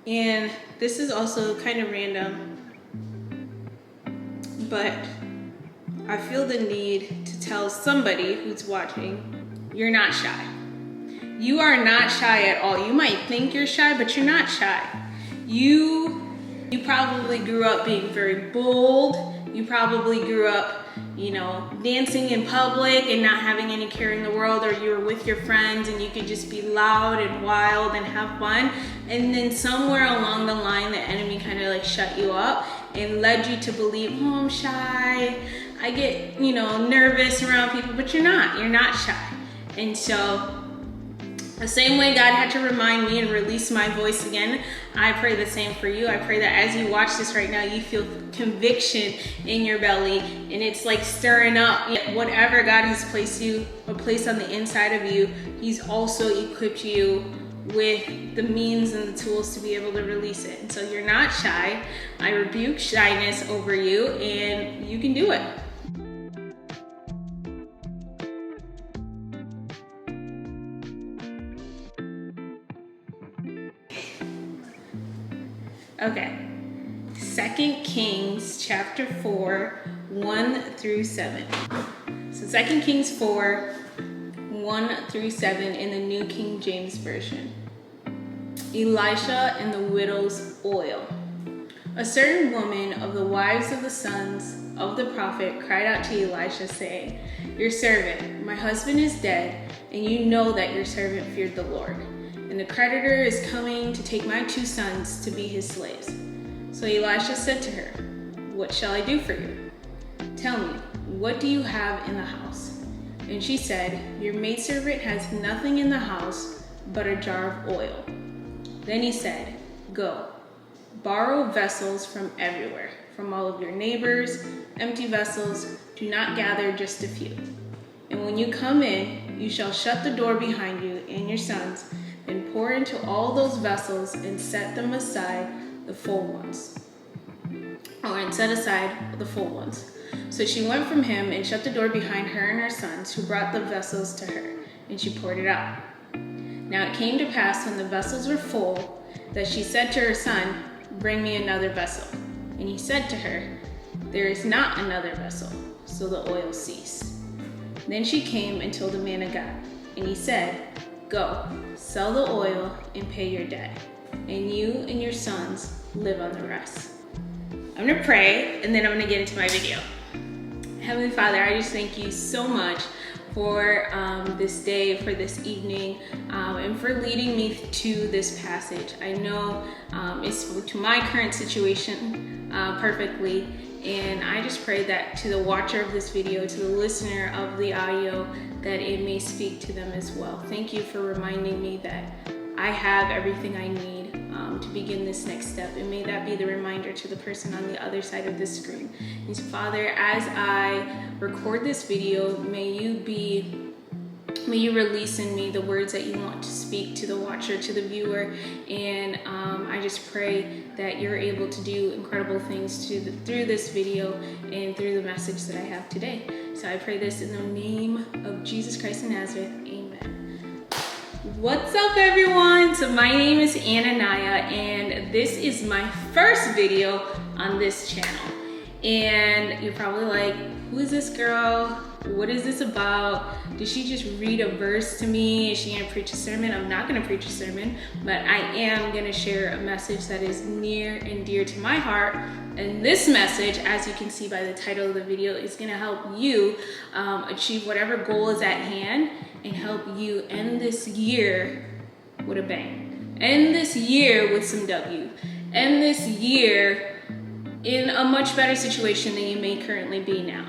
And this is also kind of random, but I feel the need to tell somebody who's watching, you're not shy. You are not shy at all. You might think you're shy, but you're not shy. You probably grew up being very bold. You probably grew up, dancing in public and not having any care in the world, or you were with your friends and you could just be loud and wild and have fun. And then somewhere along the line, the enemy kind of like shut you up and led you to believe, oh, I'm shy. I get, nervous around people, but you're not shy. And so the same way God had to remind me and release my voice again, I pray the same for you. I pray that as you watch this right now, you feel conviction in your belly, and it's like stirring up whatever God has placed on the inside of you. He's also equipped you with the means and the tools to be able to release it. And so you're not shy. I rebuke shyness over you, and you can do it. Okay, 2 Kings chapter 4, 1 through 7. So 2 Kings 4, 1 through 7 in the New King James Version. Elisha and the widow's oil. A certain woman of the wives of the sons of the prophet cried out to Elisha, saying, Your servant, my husband is dead, and you know that your servant feared the Lord. And the creditor is coming to take my 2 sons to be his slaves. So Elisha said to her, What shall I do for you? Tell me, what do you have in the house? And she said, Your maidservant has nothing in the house but a jar of oil. Then he said, Go, borrow vessels from everywhere, from all of your neighbors, empty vessels. Do not gather just a few. And when you come in, you shall shut the door behind you and your sons, and pour into all those vessels and set aside the full ones. So she went from him and shut the door behind her and her sons, who brought the vessels to her, and she poured it out. Now it came to pass, when the vessels were full, that she said to her son, Bring me another vessel. And he said to her, There is not another vessel. So the oil ceased. Then she came and told the man of God, and he said, Go, sell the oil and pay your debt, and you and your sons live on the rest. I'm gonna pray, and then I'm gonna get into my video. Heavenly Father, I just thank you so much for this day, for this evening, and for leading me to this passage. I know it spoke to my current situation perfectly, and I just pray that to the watcher of this video, to the listener of the audio, that it may speak to them as well. Thank you for reminding me that I have everything I need to begin this next step, and may that be the reminder to the person on the other side of the screen. And Father, as I record this video, may you release in me the words that you want to speak to the watcher, to the viewer, and I just pray that you're able to do incredible things through this video and through the message that I have today. So I pray this in the name of Jesus Christ of Nazareth, amen. What's up, everyone? So my name is Ananiah, and this is my first video on this channel. And you're probably like, who is this girl? What is this about? Did she just read a verse to me? Is she gonna preach a sermon? I'm not gonna preach a sermon, but I am gonna share a message that is near and dear to my heart. And this message, as you can see by the title of the video, is gonna help you achieve whatever goal is at hand and help you end this year with a bang. End this year with some W. End this year in a much better situation than you may currently be now.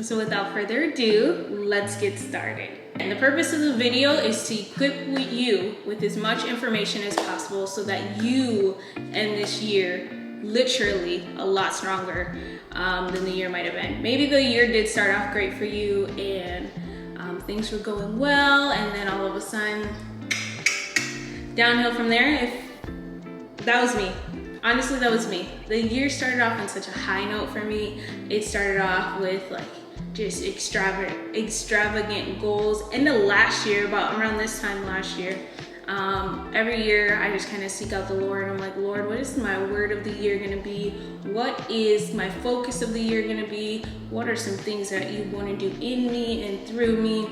So without further ado, let's get started. And the purpose of the video is to equip you with as much information as possible so that you end this year literally a lot stronger than the year might have been. Maybe the year did start off great for you and things were going well, and then all of a sudden, downhill from there. That was me. Honestly, that was me. The year started off on such a high note for me. It started off with like just extravagant goals. In the last year, about around this time last year, every year I just kind of seek out the Lord. I'm like, Lord, what is my word of the year gonna be? What is my focus of the year gonna be? What are some things that you want to do in me and through me?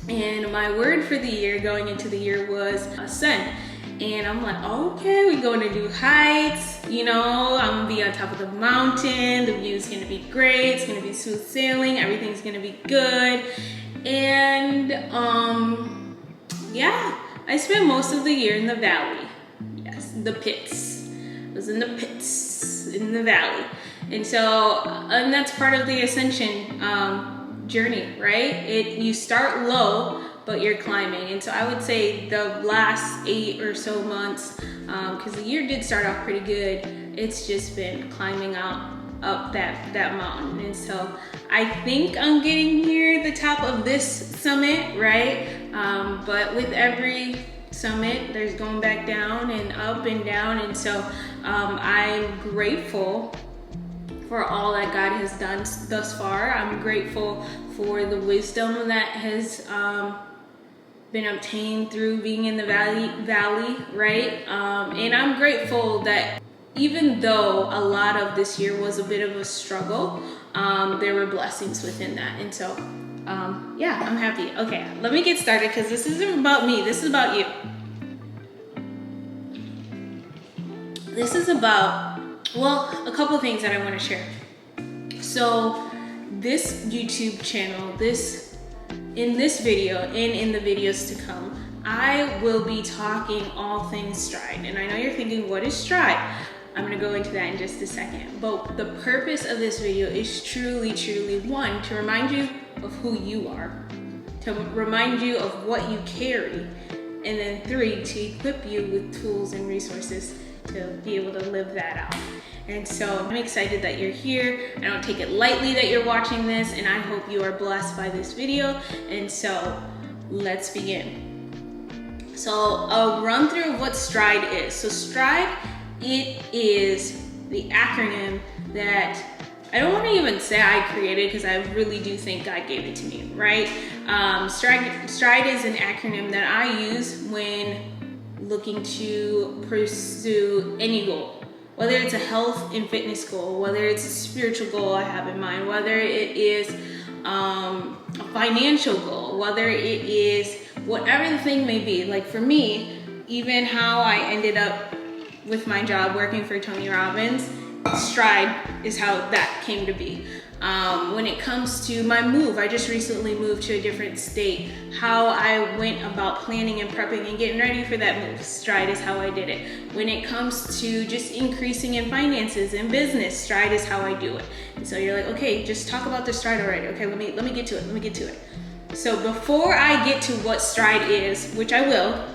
And my word for the year going into the year was ascend. And I'm like, okay, we're going to do heights, you know, I'm gonna be on top of the mountain, the view's gonna be great, it's gonna be smooth sailing, everything's gonna be good. And yeah, I spent most of the year in the valley. Yes, the pits. I was in the pits, in the valley. And so, and that's part of the ascension journey, right? You start low, but you're climbing. And so I would say the last 8 or so months, because the year did start off pretty good, it's just been climbing up that mountain. And so I think I'm getting near the top of this summit, right? But with every summit, there's going back down and up and down. And so I'm grateful for all that God has done thus far. I'm grateful for the wisdom that has been obtained through being in the valley, right? And I'm grateful that even though a lot of this year was a bit of a struggle, there were blessings within that. And so, yeah, I'm happy. Okay, let me get started because this isn't about me, this is about you. This is about, well, a couple of things that I want to share. So this YouTube channel, in this video and in the videos to come, I will be talking all things Stride. And I know you're thinking, what is Stride? I'm gonna go into that in just a second. But the purpose of this video is truly, one, to remind you of who you are, to remind you of what you carry, and then 3, to equip you with tools and resources to be able to live that out. And so I'm excited that you're here. I don't take it lightly that you're watching this, and I hope you are blessed by this video. And so let's begin. So a run through of what Stride is. So Stride, it is the acronym that I don't want to even say I created, because I really do think God gave it to me, right? Stride is an acronym that I use when looking to pursue any goal, whether it's a health and fitness goal, whether it's a spiritual goal I have in mind, whether it is a financial goal, whether it is whatever the thing may be. Like for me, even how I ended up with my job working for Tony Robbins, Stride is how that came to be. When it comes to my move, I just recently moved to a different state. How I went about planning and prepping and getting ready for that move, Stride is how I did it. When it comes to just increasing in finances and business, Stride is how I do it. And so you're like, okay, just talk about the Stride already. Okay, let me get to it. So before I get to what Stride is, which I will,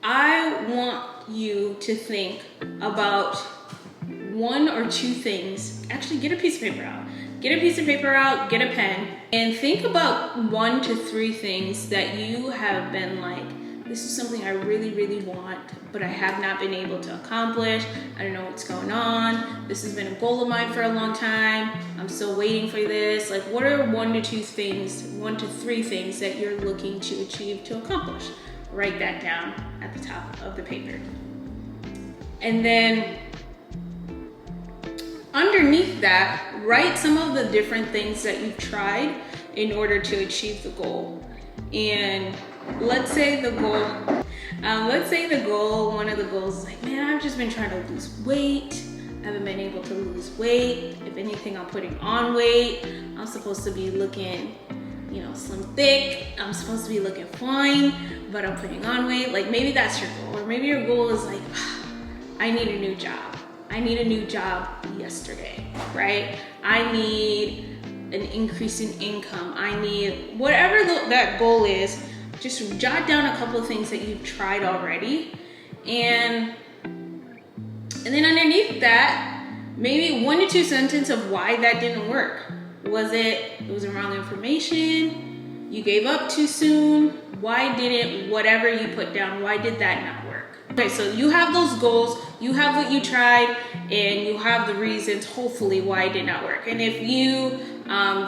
I want you to think about 1 or 2 things. Actually, get a piece of paper out. Get a pen, and think about 1 to 3 things that you have been like, this is something I really want, but I have not been able to accomplish. I don't know what's going on. This has been a goal of mine for a long time. I'm still waiting for this. Like, what are 1 to 2 things, 1 to 3 things that you're looking to achieve, to accomplish? Write that down at the top of the paper. And then underneath that, write some of the different things that you've tried in order to achieve the goal. And let's say the goal, one of the goals is like, man, I've just been trying to lose weight. I haven't been able to lose weight. If anything, I'm putting on weight. I'm supposed to be looking, slim thick. I'm supposed to be looking fine, but I'm putting on weight. Like, maybe that's your goal. Or maybe your goal is like, I need a new job. I need a new job yesterday, right? I need an increase in income. I need whatever that goal is. Just jot down a couple of things that you've tried already, and then underneath that, maybe 1 to 2 sentences of why that didn't work. Was it wrong information? You gave up too soon? Why didn't whatever you put down, why did that not work? Okay, so you have those goals, you have what you tried, and you have the reasons, hopefully, why it did not work. And if you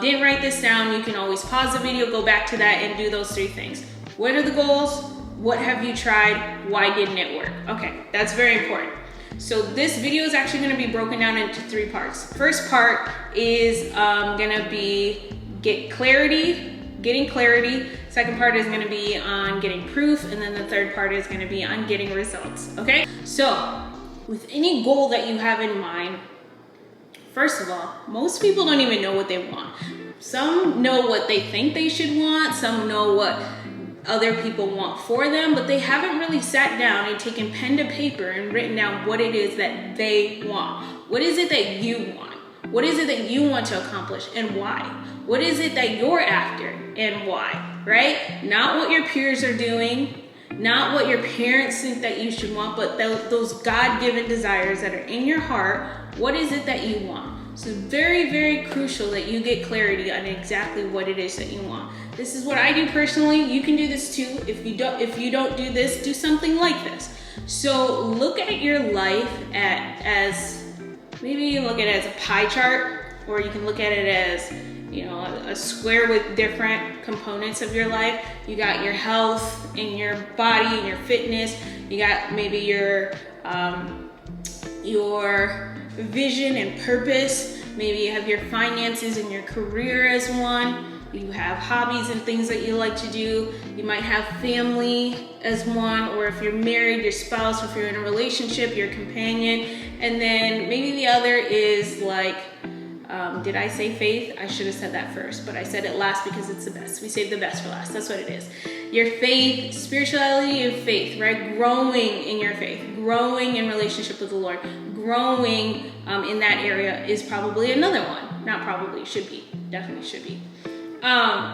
didn't write this down, you can always pause the video, go back to that, and do those 3 things. What are the goals? What have you tried? Why didn't it work? Okay, that's very important. So this video is actually going to be broken down into 3 parts. First part is going to be getting clarity. Second part is going to be on getting proof. And then the third part is going to be on getting results. Okay? So with any goal that you have in mind, first of all, most people don't even know what they want. Some know what they think they should want. Some know what other people want for them, but they haven't really sat down and taken pen to paper and written down what it is that they want. What is it that you want? What is it that you want to accomplish and why? What is it that you're after and why, right? Not what your peers are doing, not what your parents think that you should want, but those God-given desires that are in your heart. What is it that you want? So it's very, very crucial that you get clarity on exactly what it is that you want. This is what I do personally. You can do this too. If you don't do this, do something like this. So look at your life as maybe you can look at it as a pie chart, or you can look at it as, you know, a square with different components of your life. You got your health and your body and your fitness. You got maybe your vision and purpose. Maybe you have your finances and your career as one. You have hobbies and things that you like to do. You might have family as one, or if you're married, your spouse, or if you're in a relationship, your companion. And then maybe the other is like, did I say faith? I should have said that first, but I said it last because it's the best. We save the best for last. That's what it is. Your faith, spirituality and faith, right? Growing in your faith, growing in relationship with the Lord, growing in that area is probably another one. Not probably, should be, definitely should be.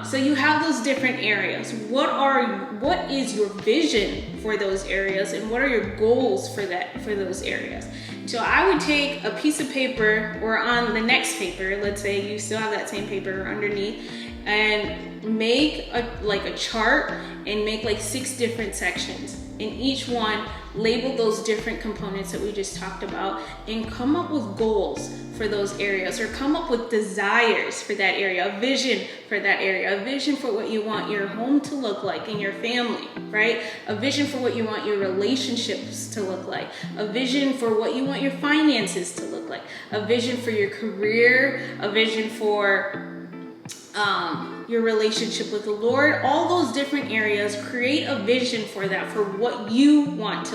So you have those different areas. What is your vision for those areas, and what are your goals for those areas? So I would take a piece of paper, or on the next paper, let's say you still have that same paper underneath, and make a chart and make like 6 different sections. In each one, label those different components that we just talked about, and come up with goals for those areas, or come up with desires for that area, a vision for that area, a vision for what you want your home to look like and your family, right? A vision for what you want your relationships to look like, a vision for what you want your finances to look like, a vision for your career, a vision for your relationship with the Lord. All those different areas, create a vision for that, for what you want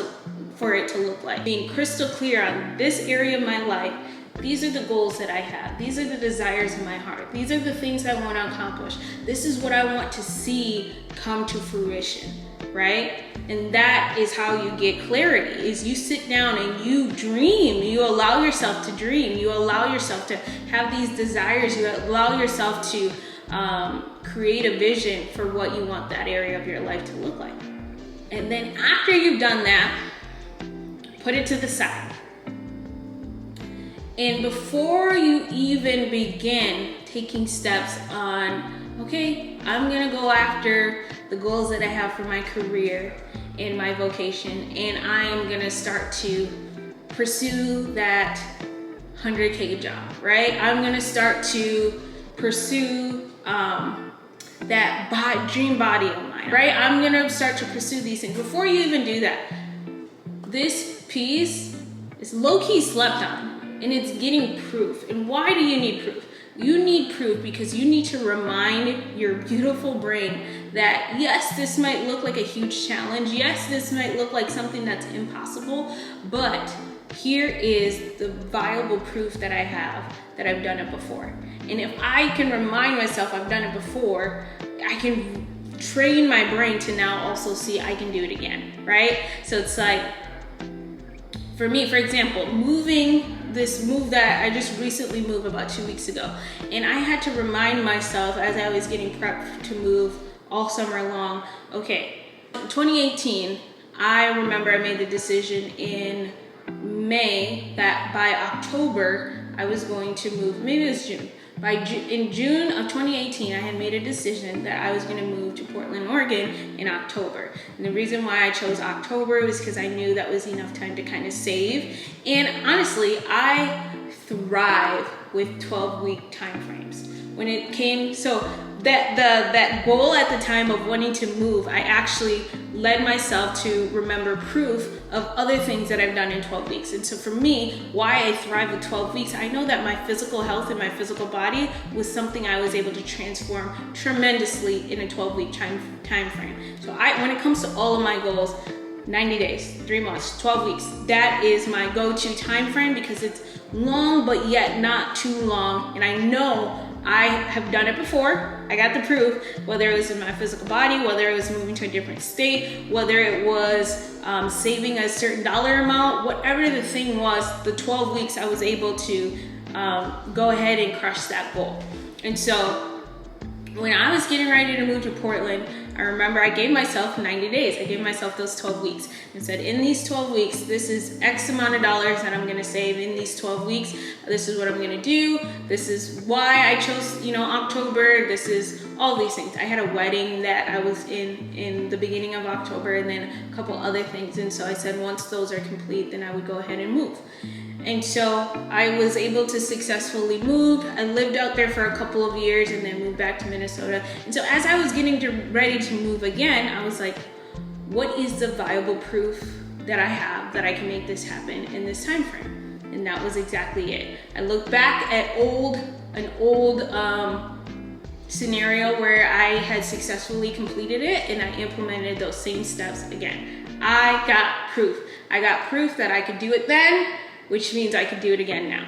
for it to look like. Being crystal clear on this area of my life. These are the goals that I have. These are the desires in my heart. These are the things I want to accomplish. This is what I want to see come to fruition, right? And that is how you get clarity, is you sit down and you dream. You allow yourself to dream. You allow yourself to have these desires. You allow yourself to create a vision for what you want that area of your life to look like. And then after you've done that, put it to the side. And before you even begin taking steps on, okay, I'm gonna go after the goals that I have for my career and my vocation, and I'm gonna start to pursue that 100K job, right? I'm gonna start to pursue that dream body of mine, right? I'm gonna start to pursue these things. Before you even do that, this piece is low-key slept on. And it's getting proof. And why do you need proof? You need proof because you need to remind your beautiful brain that yes, this might look like a huge challenge. Yes, this might look like something that's impossible, but here is the viable proof that I have that I've done it before. And if I can remind myself I've done it before, I can train my brain to now also see I can do it again, right? So it's like, for me, for example, this move that I just recently moved about 2 weeks ago, and I had to remind myself as I was getting prepped to move all summer long, okay, 2018, I remember I made the decision in May that by October, I was going to move, maybe it was June. In June of 2018, I had made a decision that I was going to move to Portland, Oregon in October. And the reason why I chose October was because I knew that was enough time to kind of save. And honestly, I thrive with 12-week time frames. When it came, so that goal at the time of wanting to move, I actually led myself to remember proof of other things that I've done in 12 weeks. And so for me, why I thrive with 12 weeks, I know that my physical health and my physical body was something I was able to transform tremendously in a 12-week time frame. So when it comes to all of my goals, 90 days, 3 months, 12 weeks, that is my go-to time frame because it's long, but yet not too long. And I know I have done it before. I got the proof, whether it was in my physical body, whether it was moving to a different state, whether it was saving a certain dollar amount, whatever the thing was, the 12 weeks I was able to go ahead and crush that goal. And so when I was getting ready to move to Portland, I remember I gave myself 90 days. I gave myself those 12 weeks and said, in these 12 weeks, this is X amount of dollars that I'm gonna save in these 12 weeks. This is what I'm gonna do. This is why I chose, October. This is all these things. I had a wedding that I was in the beginning of October and then a couple other things. And so I said, once those are complete, then I would go ahead and move. And so I was able to successfully move. I lived out there for a couple of years and then moved back to Minnesota. And so as I was getting ready to move again, I was like, what is the viable proof that I have that I can make this happen in this time frame? And that was exactly it. I looked back at an old scenario where I had successfully completed it and I implemented those same steps again. I got proof. I got proof that I could do it then, which means I could do it again now.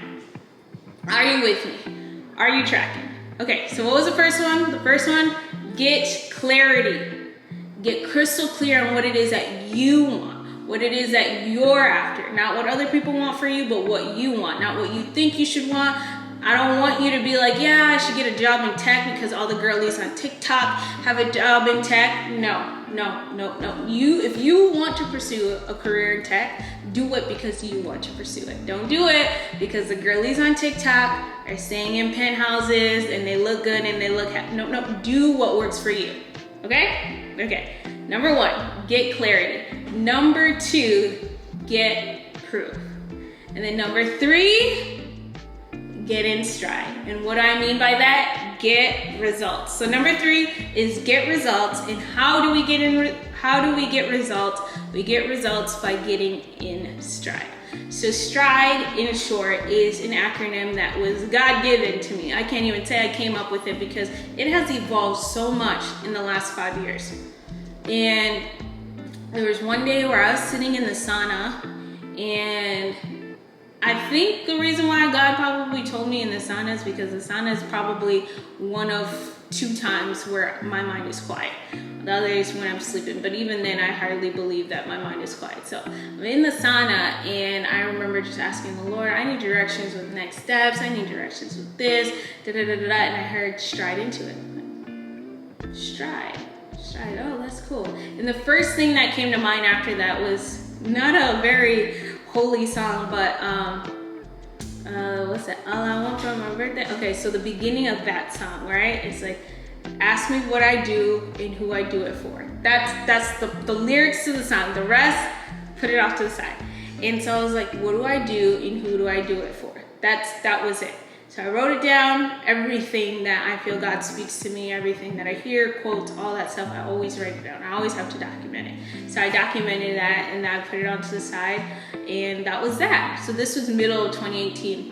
Are you with me? Are you tracking? Okay, so what was the first one? The first one, get clarity. Get crystal clear on what it is that you want, what it is that you're after. Not what other people want for you, but what you want, not what you think you should want. I don't want you to be like, yeah, I should get a job in tech because all the girlies on TikTok have a job in tech. No. If you want to pursue a career in tech, do it because you want to pursue it. Don't do it because the girlies on TikTok are staying in penthouses and they look good and they look happy. No, do what works for you. Okay. Number 1, get clarity. Number 2, get proof. And then number 3, get in stride. And what I mean by that, get results. So number 3 is get results. And how do we get results? We get results by getting in stride. So stride, in short, is an acronym that was God-given to me. I can't even say I came up with it because it has evolved so much in the last 5 years. And there was one day where I was sitting in the sauna, and I think the reason why God probably told me in the sauna is because the sauna is probably one of 2 times where my mind is quiet. The other is when I'm sleeping, but even then I hardly believe that my mind is quiet. So I'm in the sauna and I remember just asking the Lord, I need directions with next steps. I need directions with this, and I heard stride into it. Stride, oh, that's cool. And the first thing that came to mind after that was not a very holy song, but what's that? All I want for my birthday. Okay, so the beginning of that song, right? It's like, ask me what I do and who I do it for. That's the lyrics to the song. The rest, put it off to the side. And so I was like, what do I do and who do I do it for? That was it. So I wrote it down, everything that I feel God speaks to me, everything that I hear, quotes, all that stuff, I always write it down. I always have to document it. So I documented that and I put it onto the side, and that was that. So this was middle of 2018.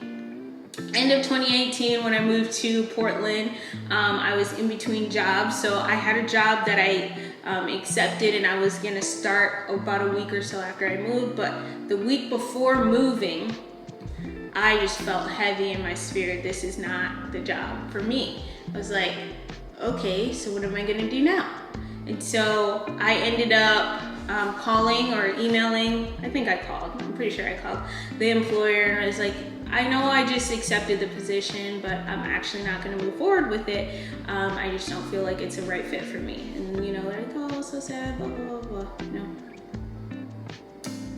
End of 2018, when I moved to Portland, I was in between jobs. So I had a job that I accepted and I was gonna start about a week or so after I moved, but the week before moving, I just felt heavy in my spirit. This is not the job for me. I was like, okay, so what am I gonna do now? And so I ended up calling or emailing, I think I called, I'm pretty sure I called the employer, and I was like, I know I just accepted the position, but I'm actually not gonna move forward with it. I just don't feel like it's a right fit for me. And they're like, oh, so sad, blah, blah, blah, blah. No.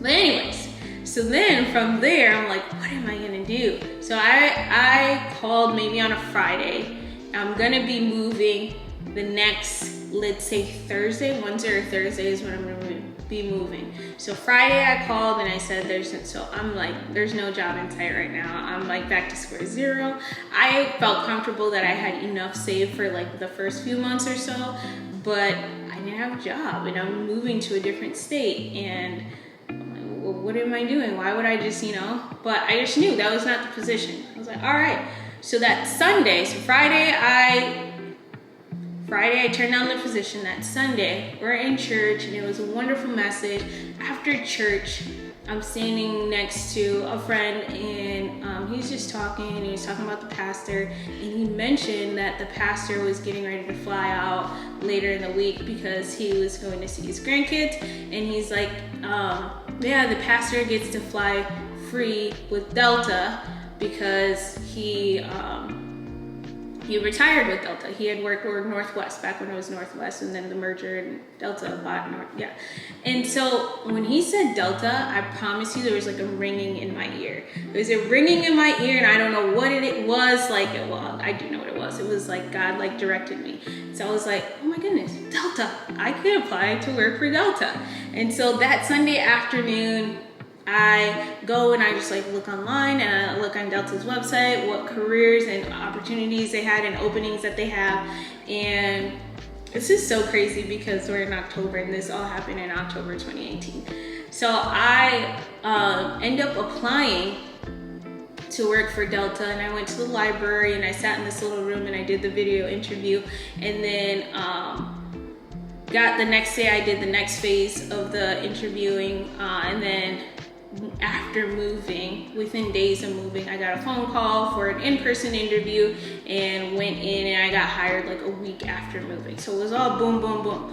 But anyways, so then from there, I'm like, what am I gonna do? So I called maybe on a Friday. I'm gonna be moving the next, let's say Thursday, Wednesday or Thursday is when I'm gonna be moving. So Friday I called and I said, I'm like, there's no job in sight right now. I'm like back to square zero. I felt comfortable that I had enough saved for like the first few months or so, but I didn't have a job and I'm moving to a different state, and I'm like, well, what am I doing? Why would I just, but I just knew that was not the position. I was like, all right. So that Sunday, Friday I turned down the position. That Sunday, we're in church, and it was a wonderful message. After church, I'm standing next to a friend, and he's just talking, and he was talking about the pastor, and he mentioned that the pastor was getting ready to fly out later in the week because he was going to see his grandkids, and he's like, yeah, the pastor gets to fly free with Delta because he retired with Delta. He had worked for Northwest back when it was Northwest, and then the merger and Delta bought North. Yeah. And so when he said Delta, I promise you there was like a ringing in my ear. There was a ringing in my ear, and I don't know what it was. Well, I do know what it was. It was like God directed me. So I was like, oh my goodness, Delta. I could apply to work for Delta. And so that Sunday afternoon, I go and I just look online, and I look on Delta's website, what careers and opportunities they had and openings that they have. And this is so crazy because we're in October, and this all happened in October 2018. So I end up applying to work for Delta, and I went to the library, and I sat in this little room, and I did the video interview, and then got the next day I did the next phase of the interviewing, and then after moving, within days of moving, I got a phone call for an in-person interview and went in, and I got hired like a week after moving. So it was all boom, boom, boom.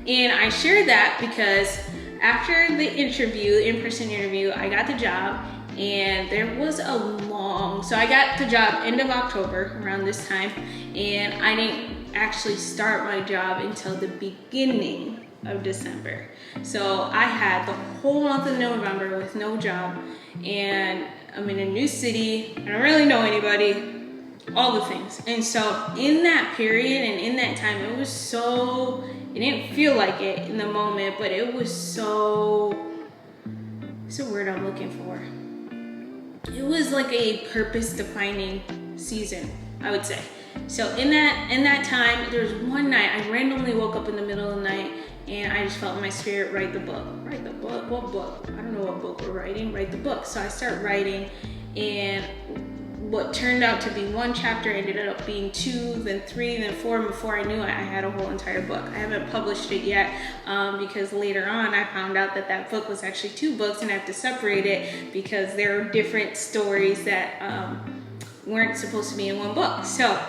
And I shared that because after the interview, in-person interview, I got the job, and there was so I got the job end of October around this time, and I didn't actually start my job until the beginning of December. So I had the whole month of November with no job, and I'm in a new city, I don't really know anybody, all the things. And so in that period and in that time, it didn't feel like it in the moment, but it was it's a word I'm looking for. It was like a purpose defining season, I would say. So in that time, there was one night I randomly woke up in the middle of the night, and I just felt in my spirit, write the book. Write the book? What book? I don't know what book we're writing. Write the book. So I start writing, and what turned out to be one chapter ended up being 2, then 3, then 4, and before I knew it, I had a whole entire book. I haven't published it yet because later on I found out that book was actually 2 books, and I have to separate it because there are different stories that weren't supposed to be in one book. So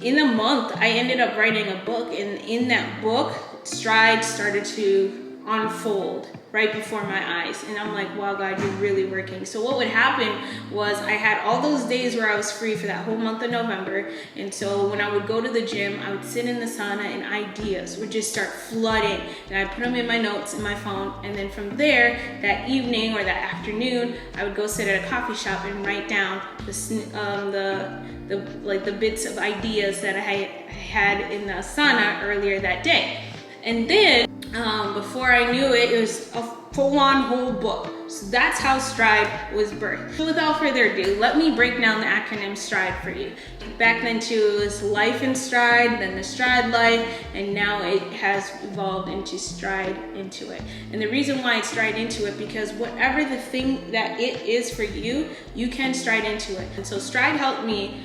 in a month, I ended up writing a book, and in that book, Stride started to unfold right before my eyes, and I'm like, wow, God, you're really working. So what would happen was I had all those days where I was free for that whole month of November, and so when I would go to the gym, I would sit in the sauna, and ideas would just start flooding, and I put them in my notes in my phone, and then from there, that evening or that afternoon, I would go sit at a coffee shop and write down the bits of ideas that I had in the sauna earlier that day. And then before I knew it, it was a full-on whole book. So that's how Stride was birthed. So without further ado, let me break down the acronym Stride for you. Back then too, it was Life in Stride, then the Stride Life, and now it has evolved into Stride Into It. And the reason why it's Stride Into It, because whatever the thing that it is for you, you can stride into it. And so Stride helped me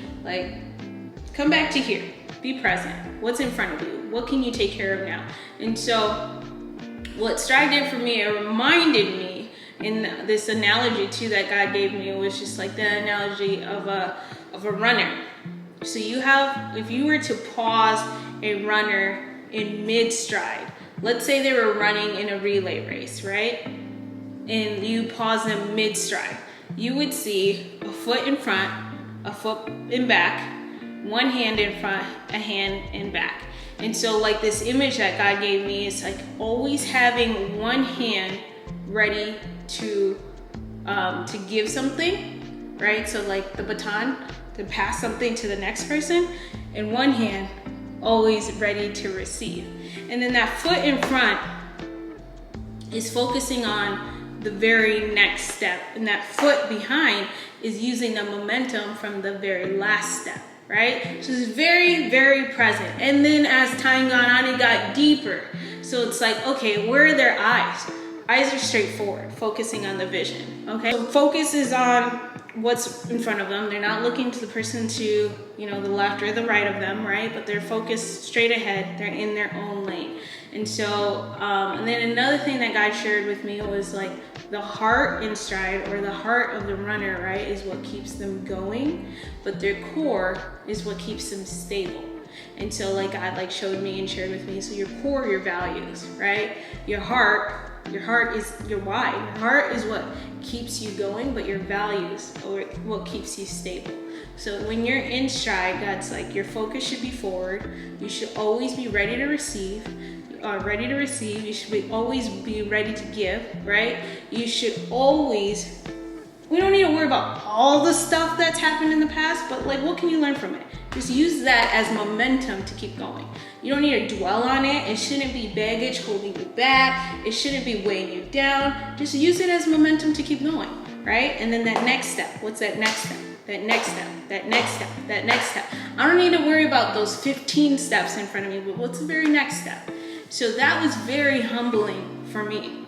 come back to here, be present. What's in front of you? What can you take care of now? And so what Stride did for me, it reminded me, in this analogy too that God gave me, it was just like the analogy of a runner. So if you were to pause a runner in mid-stride, let's say they were running in a relay race, right? And you pause them mid-stride, you would see a foot in front, a foot in back, one hand in front, a hand in back. And so this image that God gave me is always having one hand ready to give something, right? So the baton, to pass something to the next person, and one hand always ready to receive. And then that foot in front is focusing on the very next step, and that foot behind is using the momentum from the very last step, right? So it's very, very present. And then as time gone on, it got deeper. So it's like, okay, where are their eyes? Eyes are straightforward, focusing on the vision, okay? So focus is on what's in front of them. They're not looking to the person to, you know, the left or the right of them, right? But they're focused straight ahead. They're in their own lane. And so, and then another thing that God shared with me was like the heart in stride, or the heart of the runner, right, is what keeps them going, but their core is what keeps them stable. And so like God like showed me and shared with me, so your core, your values, right? Your heart is your why. Your heart is what keeps you going, but your values are what keeps you stable. So when you're in stride, God's like, your focus should be forward. You should always be ready to receive. You should always be ready to give, right? You should always, we don't need to worry about all the stuff that's happened in the past, but like, what can you learn from it? Just use that as momentum to keep going. You don't need to dwell on it. It shouldn't be baggage holding you back. It shouldn't be weighing you down. Just use it as momentum to keep going, right? And then that next step, what's that next step? That next step, that next step, that next step. I don't need to worry about those 15 steps in front of me, but what's the very next step? So that was very humbling for me,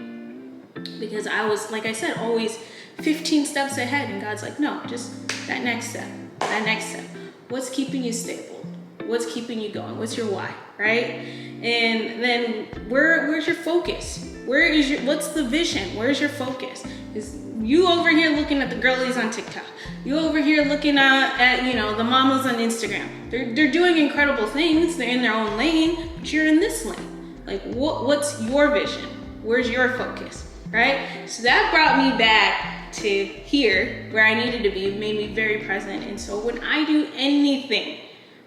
because I was, like I said, always 15 steps ahead, and God's like, no, just that next step, that next step. What's keeping you stable? What's keeping you going? What's your why, right? And then where's your focus? What's the vision? Where's your focus? Is you over here looking at the girlies on TikTok? You over here looking at you know, the mamas on Instagram. They're doing incredible things. They're in their own lane, but you're in this lane. Like, what's your vision? Where's your focus, right? So that brought me back to here, where I needed to be. It made me very present. And so when I do anything,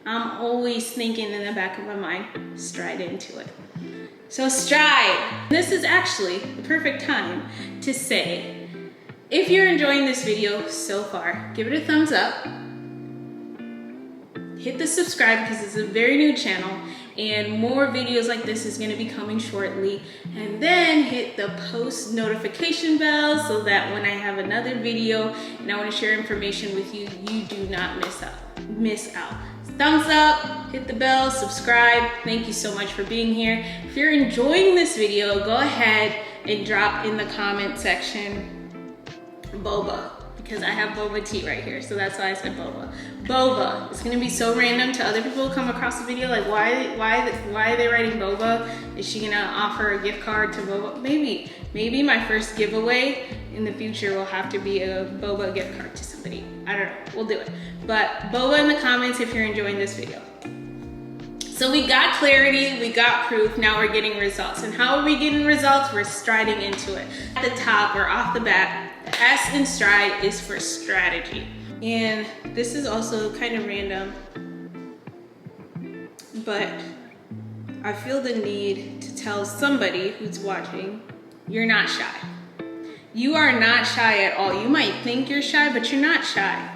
I'm always thinking in the back of my mind, stride into it. So stride. This is actually the perfect time to say, if you're enjoying this video so far, give it a thumbs up. Hit the subscribe, because it's a very new channel, and more videos like this is going to be coming shortly. And then hit the post notification bell, so that when I have another video and I want to share information with you, you do not miss out. Thumbs up, hit the bell, subscribe. Thank you so much for being here. If you're enjoying this video, go ahead and drop in the comment section boba, because I have boba tea right here, so that's why I said boba. Boba. It's gonna be so random to other people who come across the video, like why are they writing boba? Is she gonna offer a gift card to boba? Maybe my first giveaway in the future will have to be a boba gift card to somebody. I don't know, we'll do it. But boba in the comments if you're enjoying this video. So we got clarity, we got proof, now we're getting results. And how are we getting results? We're striding into it. At the top or off the bat, the S in stride is for strategy. And this is also kind of random, but I feel the need to tell somebody who's watching, you're not shy. You are not shy at all. You might think you're shy, but you're not shy.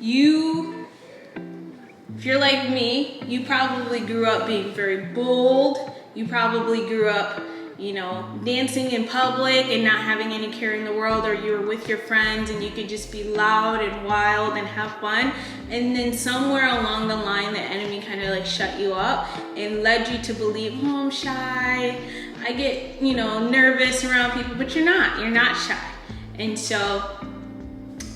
If you're like me, you probably grew up being very bold. You probably grew up, you know, dancing in public and not having any care in the world, or you were with your friends and you could just be loud and wild and have fun. And then somewhere along the line, the enemy kind of like shut you up and led you to believe, oh, I'm shy. I get, you know, nervous around people, but you're not shy. And so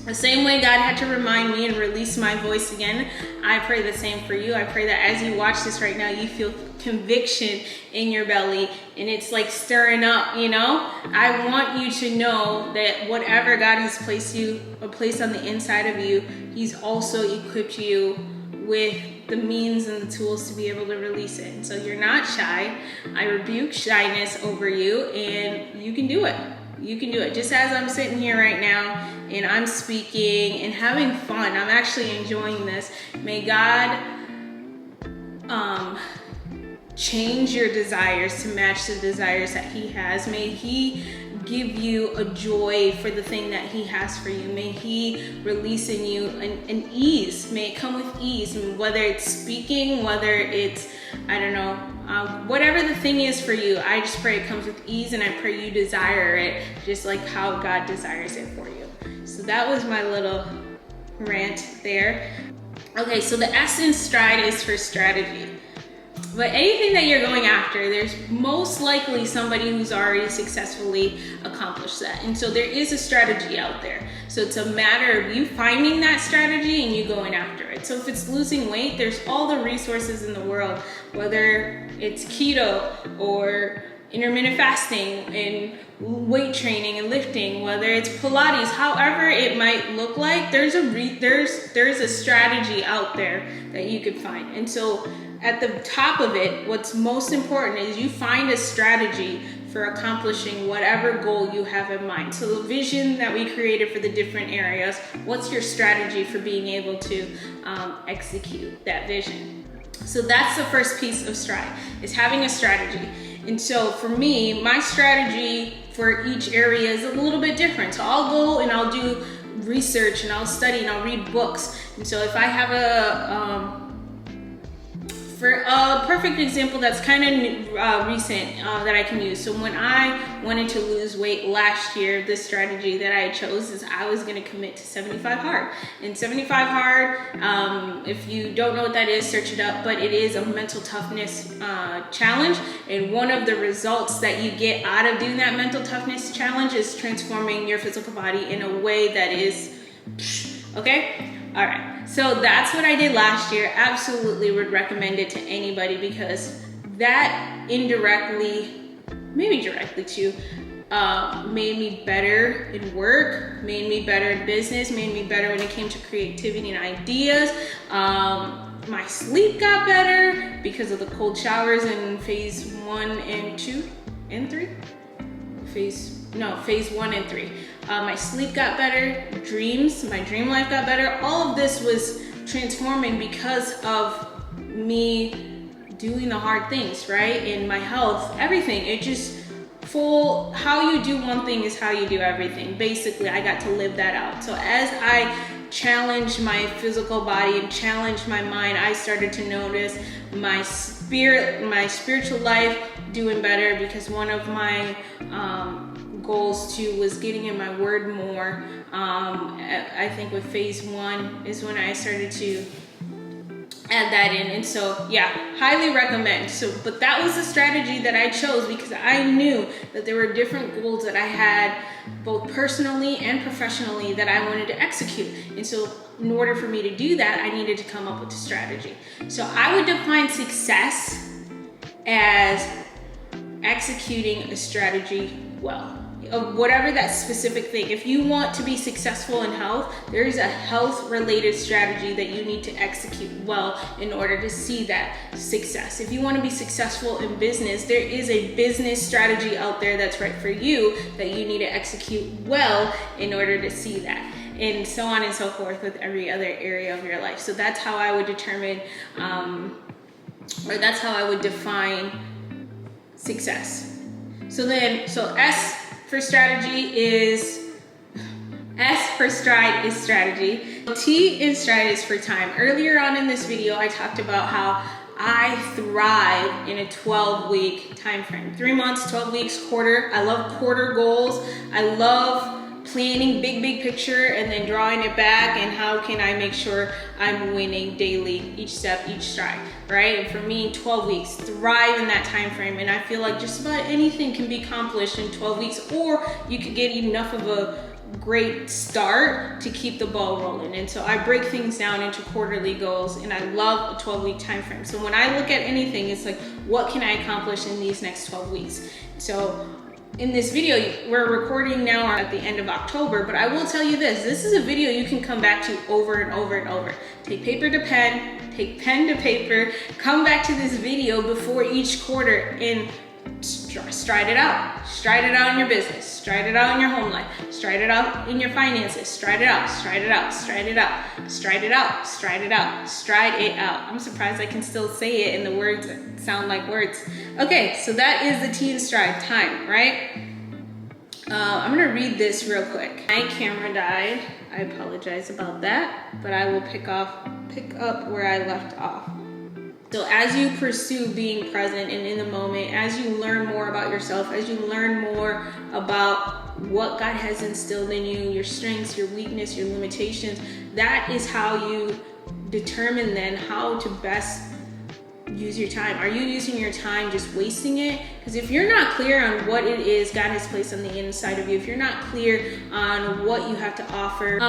the same way God had to remind me and release my voice again, I pray the same for you. I pray that as you watch this right now, you feel conviction in your belly and it's like stirring up, you know? I want you to know that whatever God has placed on the inside of you, He's also equipped you with the means and the tools to be able to release it. And so you're not shy. I rebuke shyness over you, and you can do it. You can do it. Just as I'm sitting here right now and I'm speaking and having fun, I'm actually enjoying this. May God change your desires to match the desires that He has. May He give you a joy for the thing that He has for you. May He release in you an ease. May it come with ease, and whether it's speaking, whether it's, I don't know, whatever the thing is for you, I just pray it comes with ease, and I pray you desire it just like how God desires it for you. So that was my little rant there. Okay, so the S in stride is for strategy. But anything that you're going after, there's most likely somebody who's already successfully accomplished that. And so there is a strategy out there. So it's a matter of you finding that strategy and you going after it. So if it's losing weight, there's all the resources in the world, whether it's keto or intermittent fasting and weight training and lifting, whether it's Pilates, however it might look like, there's a strategy out there that you could find. And so at the top of it, what's most important is you find a strategy for accomplishing whatever goal you have in mind. So the vision that we created for the different areas, what's your strategy for being able to execute that vision? So that's the first piece of Stride, is having a strategy. And so for me, my strategy for each area is a little bit different. So I'll go and I'll do research and I'll study and I'll read books. And so if I have for a perfect example that's kind of recent that I can use. So when I wanted to lose weight last year, the strategy that I chose is I was going to commit to 75 hard. And 75 hard, if you don't know what that is, search it up, but it is a mental toughness challenge. And one of the results that you get out of doing that mental toughness challenge is transforming your physical body in a way that is, okay? All right, so that's what I did last year. Absolutely would recommend it to anybody, because that indirectly, maybe directly too, made me better in work, made me better in business, made me better when it came to creativity and ideas. My sleep got better because of the cold showers in phase 1 and 2 and 3. Phase 1 and 3. My sleep got better, my dream life got better. All of this was transforming because of me doing the hard things, right? And my health, everything. It just how you do one thing is how you do everything. Basically, I got to live that out. So as I challenged my physical body and challenged my mind, I started to notice my spiritual life doing better, because one of my goals too was getting in my word more. I think with phase 1 is when I started to add that in. And so yeah, highly recommend. But that was the strategy that I chose, because I knew that there were different goals that I had both personally and professionally that I wanted to execute. And so in order for me to do that, I needed to come up with a strategy. So I would define success as executing a strategy well, of whatever that specific thing. If you want to be successful in health, there is a health related strategy that you need to execute well in order to see that success. If you want to be successful in business, there is a business strategy out there that's right for you that you need to execute well in order to see that, and so on and so forth with every other area of your life. So that's how I would determine, or that's how I would define success. So S for strategy is, S for Stride is strategy. T in Stride is for time. Earlier on in this video, I talked about how I thrive in a 12-week time frame. 3 months, 12 weeks, quarter. I love quarter goals. I love planning big picture and then drawing it back, and how can I make sure I'm winning daily, each step, each stride, right? And for me, 12 weeks, thrive in that time frame. And I feel like just about anything can be accomplished in 12 weeks, or you could get enough of a great start to keep the ball rolling. And so I break things down into quarterly goals, and I love a 12-week time frame. So when I look at anything, it's like, what can I accomplish in these next 12 weeks? So in this video, we're recording now at the end of October, but I will tell you this is a video you can come back to over and over and over. Take paper to pen, take pen to paper, come back to this video before each quarter and stride it out. Stride it out in your business, stride it out in your home life, stride it out in your finances, stride it out, stride it out, stride it out, stride it out, stride it out, stride it out. I'm surprised I can still say it and the words sound like words. Okay, so that is the T in Stride, time, right? I'm gonna read this real quick. My camera died. I apologize about that, but I will pick up where I left off. So as you pursue being present and in the moment, as you learn more about yourself, as you learn more about what God has instilled in you, your strengths, your weakness, your limitations, that is how you determine then how to best use your time? Are you using your time just wasting it? Because if you're not clear on what it is God has placed on the inside of you, if you're not clear on what you have to offer,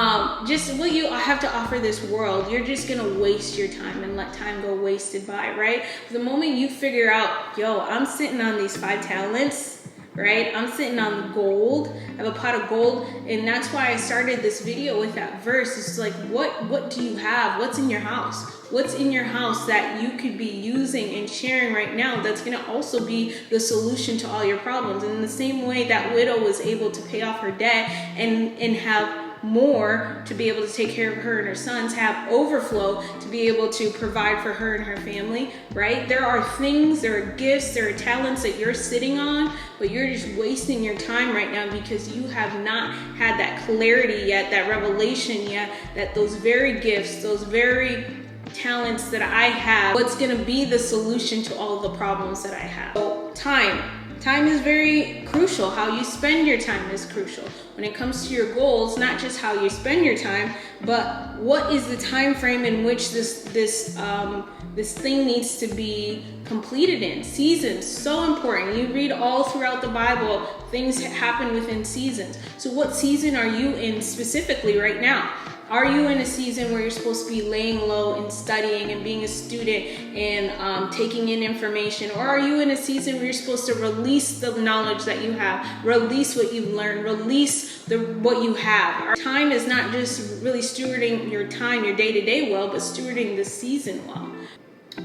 just what you have to offer this world, you're just gonna waste your time and let time go wasted by, right? The moment you figure out, yo, I'm sitting on these 5 talents, right? I'm sitting on the gold. I have a pot of gold, and that's why I started this video with that verse. It's like, what do you have? What's in your house? What's in your house that you could be using and sharing right now that's going to also be the solution to all your problems? And in the same way that widow was able to pay off her debt and have more to be able to take care of her and her sons, have overflow to be able to provide for her and her family, right? There are things, there are gifts, there are talents that you're sitting on, but you're just wasting your time right now because you have not had that clarity yet, that revelation yet, that those very gifts, those very talents that I have, what's gonna be the solution to all the problems that I have. So time is very crucial. How you spend your time is crucial. When it comes to your goals, not just how you spend your time, but what is the time frame in which this thing needs to be completed in. Seasons, so important. You read all throughout the Bible, things happen within seasons. So what season are you in specifically right now? Are you in a season where you're supposed to be laying low and studying and being a student and taking in information? Or are you in a season where you're supposed to release the knowledge that you have, release what you've learned, release what you have? Our time is not just really stewarding your time, your day-to-day well, but stewarding the season well.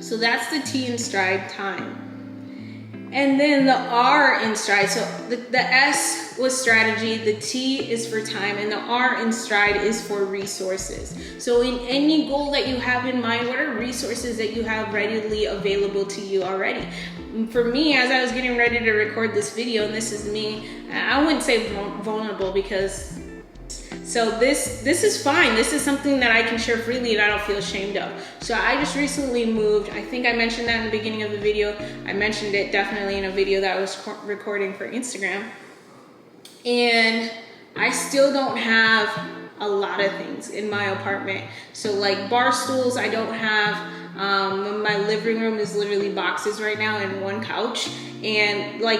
So that's the T in stride, time. And then the R in stride, so the S was strategy, the T is for time, and the R in stride is for resources. So in any goal that you have in mind, what are resources that you have readily available to you already? For me, as I was getting ready to record this video, and this is me, I wouldn't say vulnerable because, so this is fine. This is something that I can share freely and I don't feel ashamed of. So I just recently moved. I think I mentioned that in the beginning of the video. I mentioned it definitely in a video that I was recording for Instagram. And I still don't have a lot of things in my apartment. So like bar stools, I don't have. My living room is literally boxes right now and one couch. And like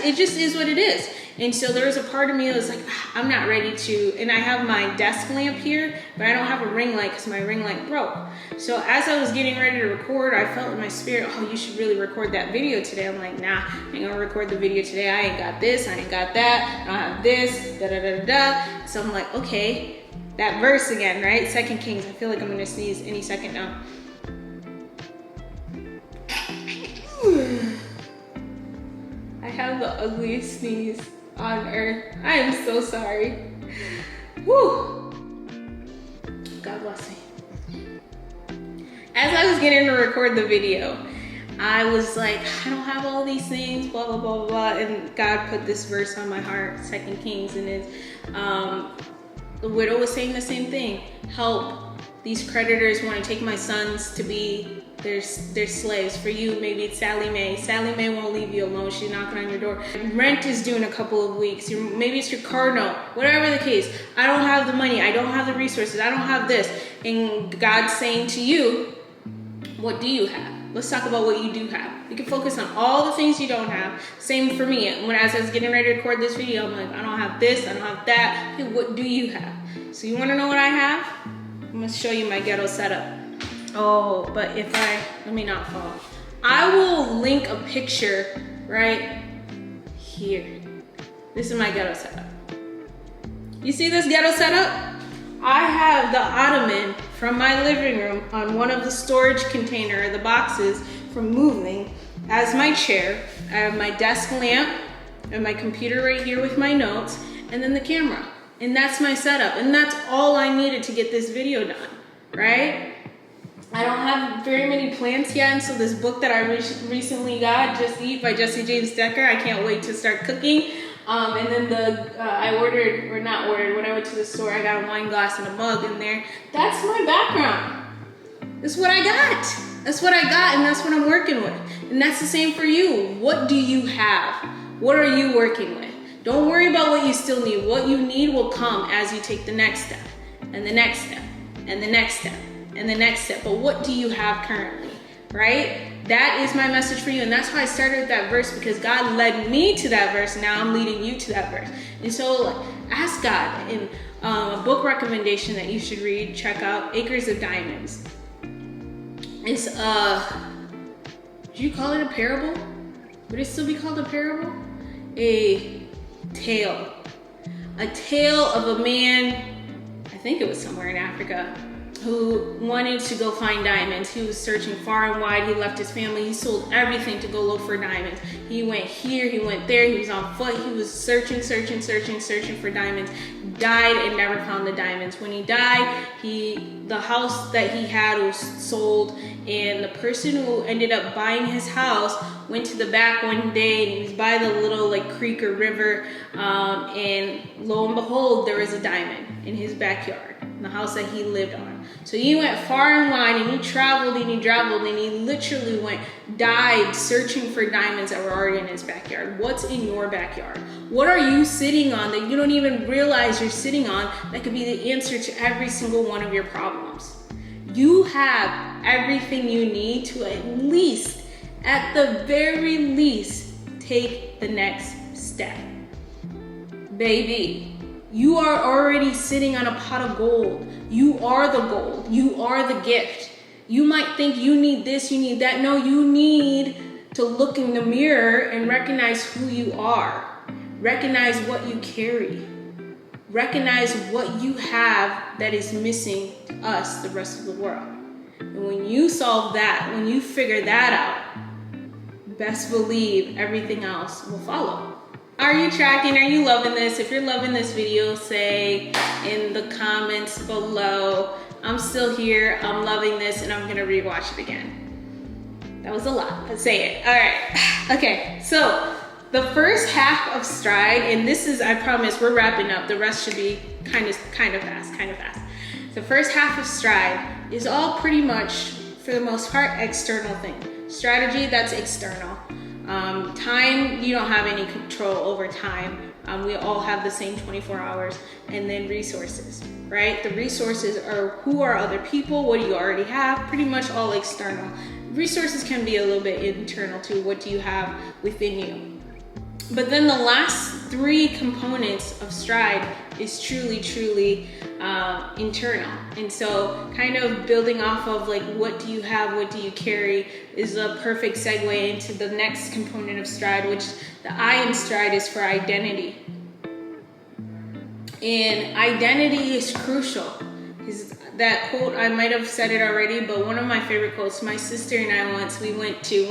it just is what it is. And so there was a part of me that was like, I'm not ready to, and I have my desk lamp here, but I don't have a ring light because my ring light broke. So as I was getting ready to record, I felt in my spirit, oh, you should really record that video today. I'm like, nah, I ain't gonna record the video today. I ain't got this, I ain't got that, I don't have this, da da da da. So I'm like, okay, that verse again, right? 2 Kings, I feel like I'm gonna sneeze any second now. I have the ugliest sneeze on earth. I am so sorry. Whew. God bless me. As I was getting to record the video, I was like, I don't have all these things, blah, blah, blah, blah. And God put this verse on my heart, 2 Kings, and it's, the widow was saying the same thing. Help. These creditors want to take my sons to be their slaves. For you, maybe it's Sally Mae. Sally Mae won't leave you alone. She's knocking on your door. Rent is due in a couple of weeks. Maybe it's your car note. Whatever the case. I don't have the money. I don't have the resources. I don't have this. And God's saying to you, what do you have? Let's talk about what you do have. You can focus on all the things you don't have. Same for me. As I was getting ready to record this video, I'm like, I don't have this. I don't have that. Okay, what do you have? So you want to know what I have? I'm going to show you my ghetto setup. Oh, but let me not fall. I will link a picture right here. This is my ghetto setup. You see this ghetto setup? I have the ottoman from my living room on one of the storage container, the boxes from moving, as my chair. I have my desk lamp and my computer right here with my notes, and then the camera. And that's my setup. And that's all I needed to get this video done, right? I don't have very many plants yet, and so this book that I recently got, Just Eat by Jesse James Decker, I can't wait to start cooking. And then when I went to the store, I got a wine glass and a mug in there. That's my background. That's what I got. That's what I got, and that's what I'm working with. And that's the same for you. What do you have? What are you working with? Don't worry about what you still need. What you need will come as you take the next step, and the next step, and the next step, and the next step. But what do you have currently, right? That is my message for you. And that's why I started with that verse, because God led me to that verse. And now I'm leading you to that verse. And so ask God. And a book recommendation that you should read, check out Acres of Diamonds. It's, do you call it a parable? Would it still be called a parable? A tale. A tale of a man, I think it was somewhere in Africa, who wanted to go find diamonds. He was searching far and wide. He left his family. He sold everything to go look for diamonds. He went here, he went there. He was on foot. He was searching for diamonds. Died and never found the diamonds. When he died, the house that he had was sold, and the person who ended up buying his house went to the back one day, and he was by the little creek or river, and lo and behold, there was a diamond in his backyard, in the house that he lived on. So he went far and wide, and he traveled and he literally died searching for diamonds that were already in his backyard. What's in your backyard? What are you sitting on that you don't even realize you're sitting on that could be the answer to every single one of your problems? You have everything you need to at the very least, take the next step. Baby, you are already sitting on a pot of gold. You are the gold. You are the gift. You might think you need this, you need that. No, you need to look in the mirror and recognize who you are. Recognize what you carry. Recognize what you have that is missing to us, the rest of the world. And when you solve that, when you figure that out, best believe everything else will follow. Are you tracking? Are you loving this? If you're loving this video, say in the comments below, I'm still here, I'm loving this, and I'm gonna rewatch it again. That was a lot, but say it. All right, okay, so the first half of Stride, and this is, I promise, we're wrapping up. The rest should be kind of fast. The first half of Stride is all pretty much, for the most part, external thing. Strategy, that's external. Time, you don't have any control over time. We all have the same 24 hours. And then resources, right? The resources are who are other people, what do you already have, pretty much all external. Resources can be a little bit internal too. What do you have within you? But then the last three components of Stride is truly internal. And so kind of building off of what do you have, what do you carry is a perfect segue into the next component of Stride, which the I in Stride is for identity. And identity is crucial. That quote, I might have said it already, but one of my favorite quotes, my sister and I once, we went to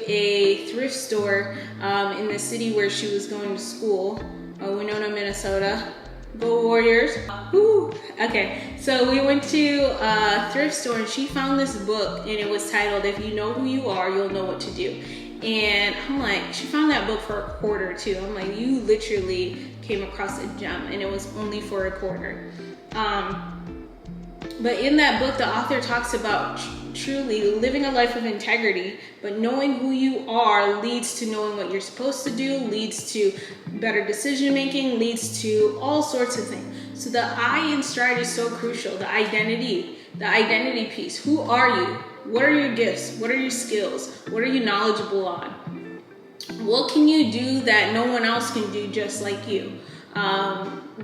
a thrift store in the city where she was going to school, Winona, Minnesota. Go Warriors. Woo. Okay, so we went to a thrift store and she found this book and it was titled, If You Know Who You Are, You'll Know What to Do. And I'm like, she found that book for $1 too. I'm like, you literally came across a gem, and it was only for $1. But in that book, the author talks about truly living a life of integrity, but knowing who you are leads to knowing what you're supposed to do, leads to better decision making, leads to all sorts of things. So the I in Stride is so crucial. The identity piece. Who are you? What are your gifts? What are your skills? What are you knowledgeable on? What can you do that no one else can do just like you?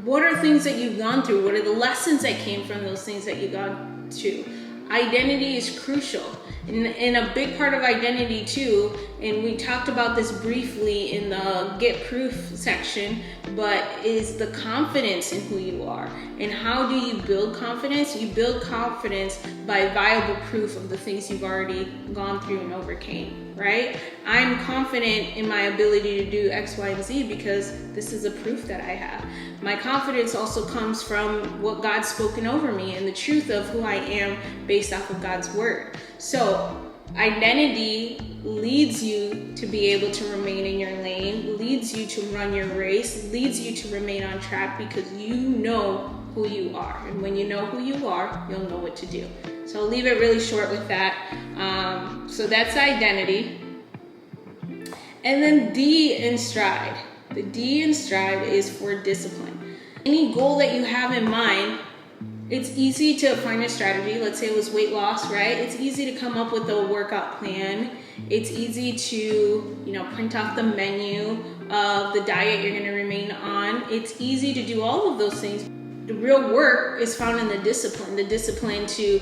What are things that you've gone through? What are the lessons that came from those things that you've gone to? Identity is crucial. And a big part of identity too, and we talked about this briefly in the Get Proof section, but is the confidence in who you are. And how do you build confidence? You build confidence by viable proof of the things you've already gone through and overcame, right? I'm confident in my ability to do X, Y, and Z because this is a proof that I have. My confidence also comes from what God's spoken over me and the truth of who I am based off of God's word. So identity leads you to be able to remain in your lane, leads you to run your race, leads you to remain on track because you know who you are. And when you know who you are, you'll know what to do. So I'll leave it really short with that. So that's identity. And then D in Stride. The D in Stride is for discipline. Any goal that you have in mind, It's easy to find a strategy. Let's say it was weight loss, right? It's easy to come up with a workout plan. It's easy to, print off the menu of the diet you're going to remain on. It's easy to do all of those things. The real work is found in the discipline to,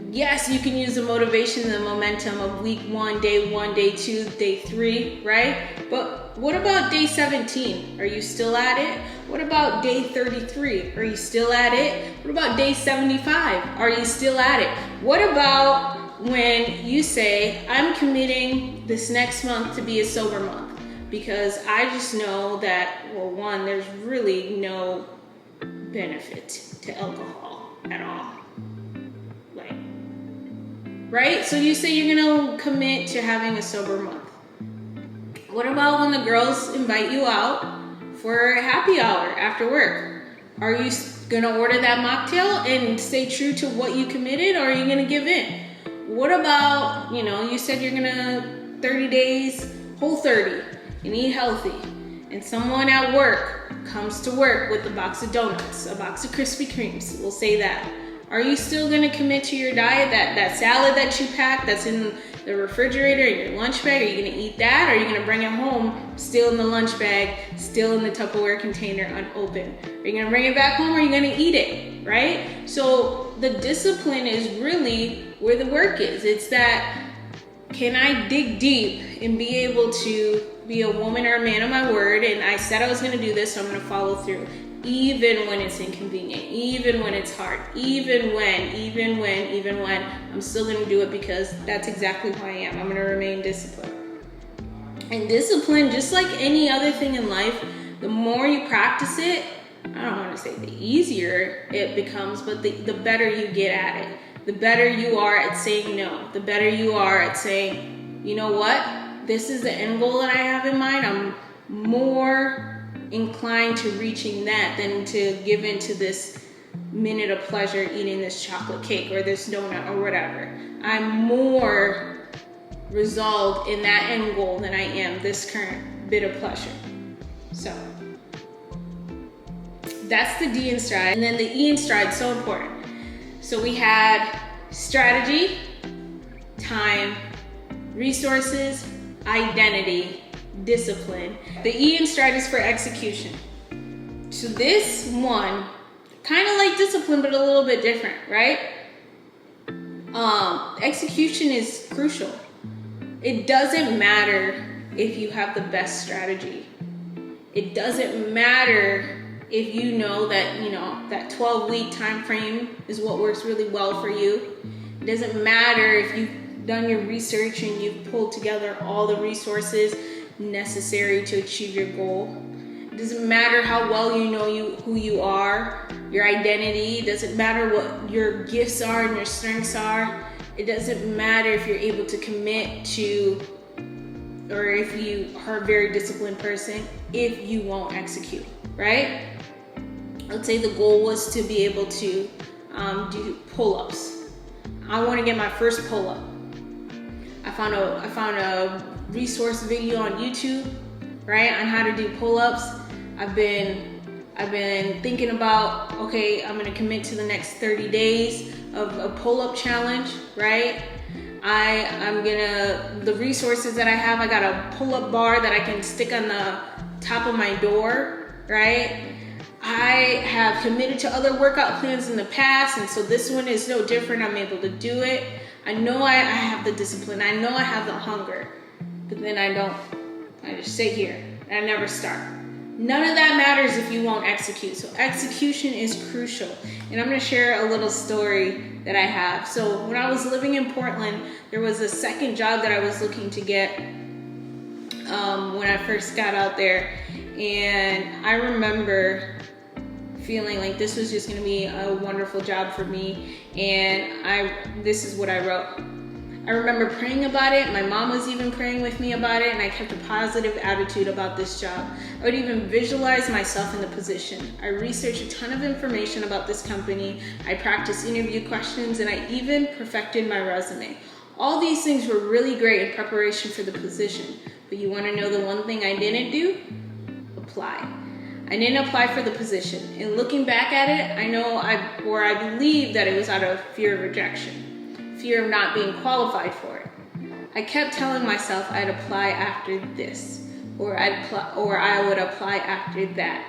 yes, you can use the motivation and the momentum of week 1, day 1, day 2, day 3, right? But what about day 17? Are you still at it? What about day 33? Are you still at it? What about day 75? Are you still at it? What about when you say, I'm committing this next month to be a sober month? Because I just know that, well, one, there's really no benefit to alcohol at all. Right? So you say you're going to commit to having a sober month. What about when the girls invite you out for a happy hour after work? Are you going to order that mocktail and stay true to what you committed, or are you going to give in? What about, you said you're going to 30 days, whole 30, and eat healthy, and someone at work comes to work with a box of donuts, a box of Krispy Kremes, we'll say that. Are you still going to commit to your diet, that salad that you packed that's in the refrigerator, in your lunch bag? Are you going to eat that? Or are you going to bring it home, still in the lunch bag, still in the Tupperware container, unopened? Are you going to bring it back home, or are you going to eat it, right? So the discipline is really where the work is. It's that, can I dig deep and be able to be a woman or a man of my word, and I said I was going to do this, so I'm going to follow through. Even when it's inconvenient, even when it's hard, even when, I'm still gonna do it because that's exactly who I am. I'm gonna remain disciplined. And discipline, just like any other thing in life, the more you practice it, I don't want to say the easier it becomes, but the better you get at it. The better you are at saying no. The better you are at saying, you know what? This is the end goal that I have in mind. I'm more inclined to reaching that than to give into this minute of pleasure eating this chocolate cake or this donut or whatever. I'm more resolved in that end goal than I am this current bit of pleasure. So that's the D in stride. And then the E in stride is so important. So we had strategy, time, resources, identity, discipline. The E in stride is for execution. So this one, kind of like discipline, but a little bit different, right? Execution is crucial. It doesn't matter if you have the best strategy. It doesn't matter if you know that 12-week time frame is what works really well for you. It doesn't matter if you've done your research and you've pulled together all the resources necessary to achieve your goal. It doesn't matter how well you know who you are, your identity. It doesn't matter what your gifts are and your strengths are. It doesn't matter if you're able to commit to, or if you are a very disciplined person, if you won't execute, right? Let's say the goal was to be able to do pull-ups. I want to get my first pull-up. I found a resource video on YouTube, right, on how to do pull-ups. I've been thinking about, okay, I'm gonna commit to the next 30 days of a pull-up challenge, right? The resources that I have, I got a pull-up bar that I can stick on the top of my door, right? I have committed to other workout plans in the past, and so this one is no different. I'm able to do it. I know I have the discipline. I know I have the hunger, but then I don't. I just sit here and I never start. None of that matters if you won't execute. So execution is crucial. And I'm going to share a little story that I have. So when I was living in Portland, there was a second job that I was looking to get when I first got out there. And I remember feeling like this was just going to be a wonderful job for me. And this is what I wrote. I remember praying about it. My mom was even praying with me about it, and I kept a positive attitude about this job. I would even visualize myself in the position. I researched a ton of information about this company. I practiced interview questions, and I even perfected my resume. All these things were really great in preparation for the position. But you want to know the one thing I didn't do? Apply. I didn't apply for the position. And looking back at it, I believe that it was out of fear of rejection, fear of not being qualified for it. I kept telling myself I'd apply after this, or I would apply after that.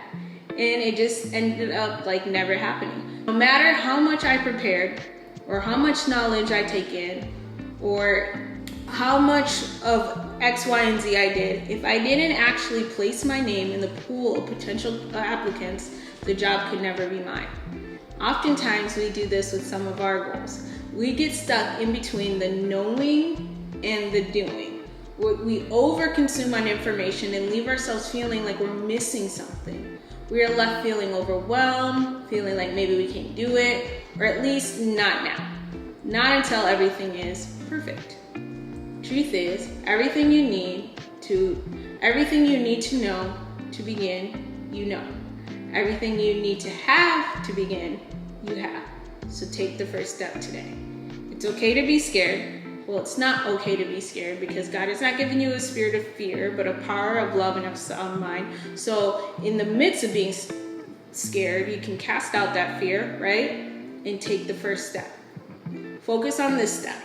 And it just ended up like never happening. No matter how much I prepared, or how much knowledge I take in, or how much of X, Y, and Z I did, if I didn't actually place my name in the pool of potential applicants, the job could never be mine. Oftentimes we do this with some of our goals. We get stuck in between the knowing and the doing. We overconsume on information and leave ourselves feeling like we're missing something. We are left feeling overwhelmed, feeling like maybe we can't do it, or at least not now. Not until everything is perfect. Truth is, everything you need to know to begin, you know. Everything you need to have to begin, you have. So take the first step today. It's okay to be scared. Well, it's not okay to be scared because God has not given you a spirit of fear, but a power of love and of sound mind. So in the midst of being scared, you can cast out that fear, right? And take the first step. Focus on this step.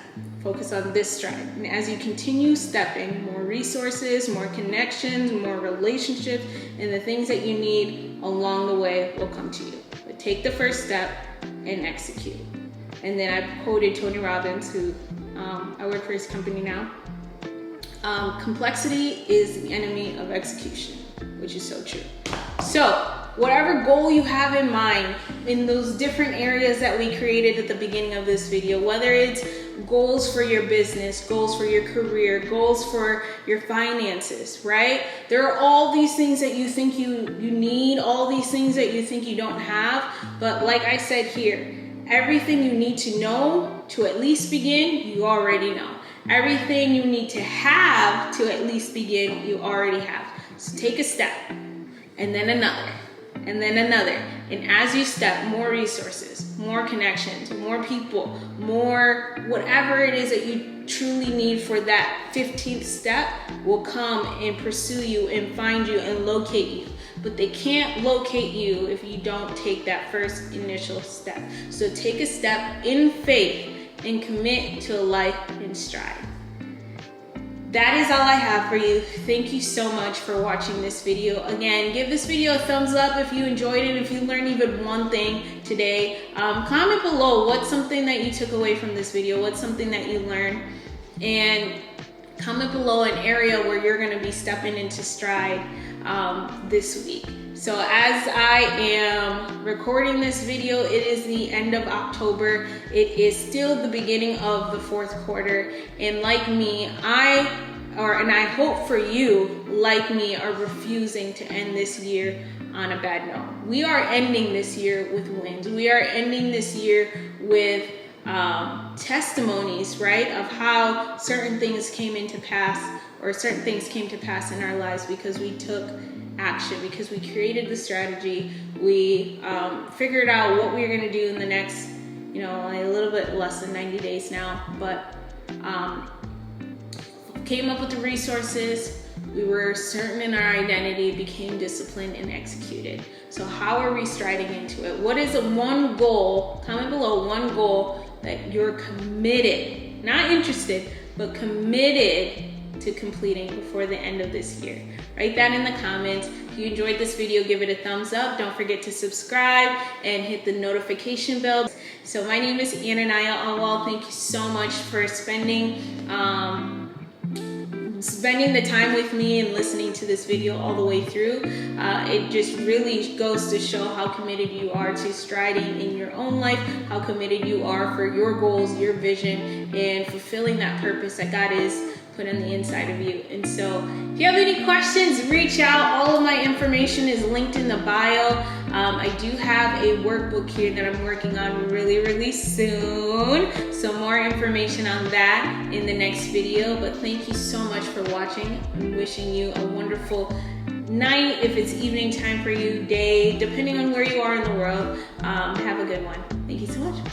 Focus on this stride. And as you continue stepping, more resources, more connections, more relationships, and the things that you need along the way will come to you. But take the first step and execute. And then I quoted Tony Robbins, who I work for his company now. Complexity is the enemy of execution, which is so true. So whatever goal you have in mind in those different areas that we created at the beginning of this video, whether it's goals for your business, goals for your career, goals for your finances, right? There are all these things that you think you need, all these things that you think you don't have. But like I said here, everything you need to know to at least begin, you already know. Everything you need to have to at least begin, you already have. So take a step, and then another, and then another. And as you step, more resources, more connections, more people, more whatever it is that you truly need for that 15th step will come and pursue you and find you and locate you. But they can't locate you if you don't take that first initial step. So take a step in faith and commit to a life in stride. That is all I have for you. Thank you so much for watching this video. Again, give this video a thumbs up if you enjoyed it, if you learned even one thing today. Comment below what's something that you took away from this video, what's something that you learned, and comment below an area where you're gonna be stepping into stride this week. So as I am recording this video, it is the end of October. It is still the beginning of the fourth quarter. And like me, and I hope for you, like me, are refusing to end this year on a bad note. We are ending this year with wins. We are ending this year with testimonies, right, of how certain things came into pass, or certain things came to pass in our lives because we took action, because we created the strategy, we figured out what we were going to do in the next, a little bit less than 90 days now, but came up with the resources, we were certain in our identity, became disciplined, and executed. So how are we striding into it? What is one goal, comment below, one goal that you're committed, not interested, but committed to completing before the end of this year? Write that in the comments. If you enjoyed this video, give it a thumbs up. Don't forget to subscribe and hit the notification bell. So my name is Ananiah Alwal. Thank you so much for spending the time with me and listening to this video all the way through. It just really goes to show how committed you are to striding in your own life, how committed you are for your goals, your vision, and fulfilling that purpose that God is put on the inside of you. And so if you have any questions, reach out. All of my information is linked in the bio. I do have a workbook here that I'm working on really soon. So more information on that in the next video. But thank you so much for watching. I'm wishing you a wonderful night, if it's evening time for you, day, depending on where you are in the world. Have a good one. Thank you so much.